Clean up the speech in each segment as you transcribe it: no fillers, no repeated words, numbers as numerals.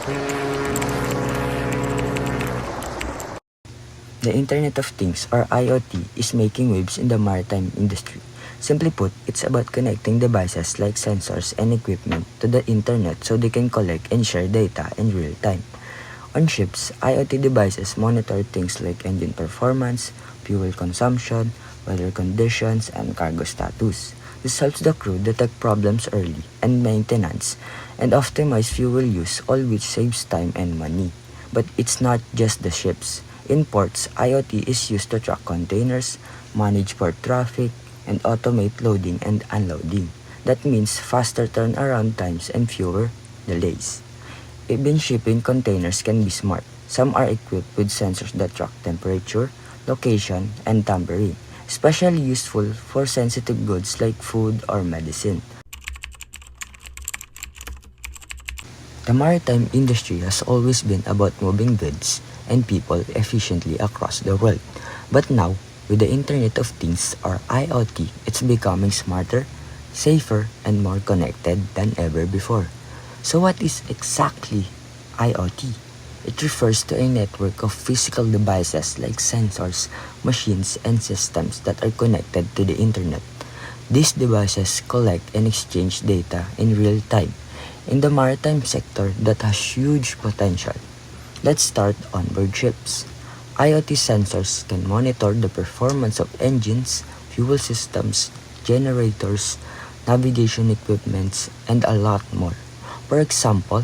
The Internet of Things, or IoT, is making waves in the maritime industry. Simply put, it's about connecting devices like sensors and equipment to the internet so they can collect and share data in real time. On ships, IoT devices monitor things like engine performance, fuel consumption, weather conditions, and cargo status. This helps the crew detect problems early and maintenance and optimize fuel use, all which saves time and money. But it's not just the ships. In ports, IoT is used to track containers, manage port traffic, and automate loading and unloading. That means faster turnaround times and fewer delays. Even shipping containers can be smart. Some are equipped with sensors that track temperature, location, and tampering, especially useful for sensitive goods like food or medicine. The maritime industry has always been about moving goods and people efficiently across the world. But now, with the Internet of Things, or IoT, it's becoming smarter, safer, and more connected than ever before. So what is exactly IoT? It refers to a network of physical devices like sensors, machines, and systems that are connected to the internet. These devices collect and exchange data in real time. In the maritime sector, that has huge potential. Let's start on board ships. IoT sensors can monitor the performance of engines, fuel systems, generators, navigation equipments, and a lot more. For example,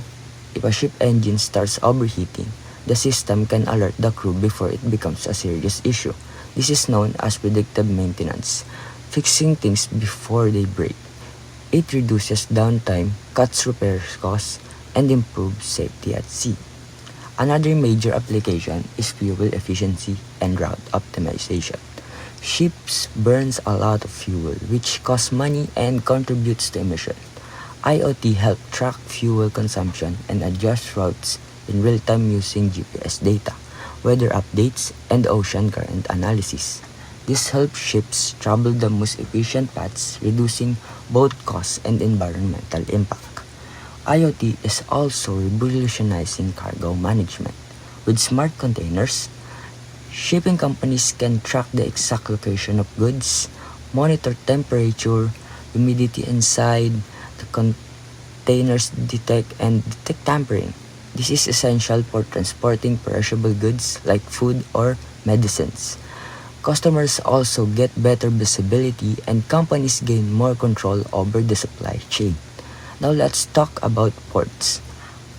if a ship engine starts overheating, the system can alert the crew before it becomes a serious issue. This is known as predictive maintenance, fixing things before they break. It reduces downtime, cuts repair costs, and improves safety at sea. Another major application is fuel efficiency and route optimization. Ships burns a lot of fuel, which costs money and contributes to emission. IoT help track fuel consumption and adjust routes in real time using GPS data, weather updates, and ocean current analysis. This helps ships travel the most efficient paths, reducing both costs and environmental impact. IoT is also revolutionizing cargo management. With smart containers, shipping companies can track the exact location of goods, monitor temperature, humidity inside the containers, detect tampering. This is essential for transporting perishable goods like food or medicines. Customers also get better visibility and companies gain more control over the supply chain. Now let's talk about ports.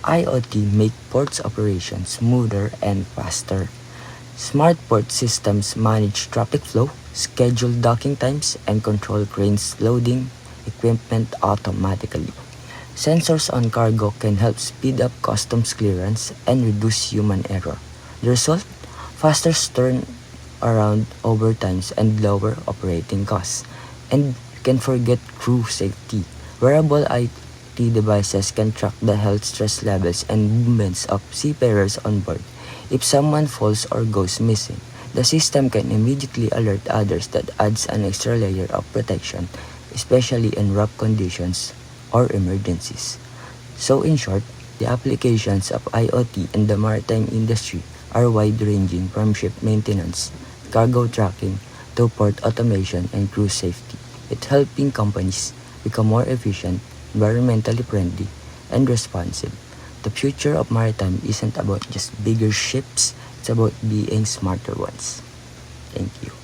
IoT make ports operations smoother and faster. Smart port systems manage traffic flow, schedule docking times, and control cranes loading equipment automatically. Sensors on cargo can help speed up customs clearance and reduce human error. The result? Faster turnaround overtimes and lower operating costs. And you can forget crew safety. Wearable IoT devices can track the health stress levels and movements of seafarers on board. If someone falls or goes missing, the system can immediately alert others. That adds an extra layer of protection, especially in rough conditions or emergencies. So in short, the applications of IoT in the maritime industry are wide-ranging from ship maintenance, cargo tracking, to port automation and crew safety. It's helping companies become more efficient, environmentally friendly, and responsive. The future of maritime isn't about just bigger ships, it's about being smarter ones. Thank you.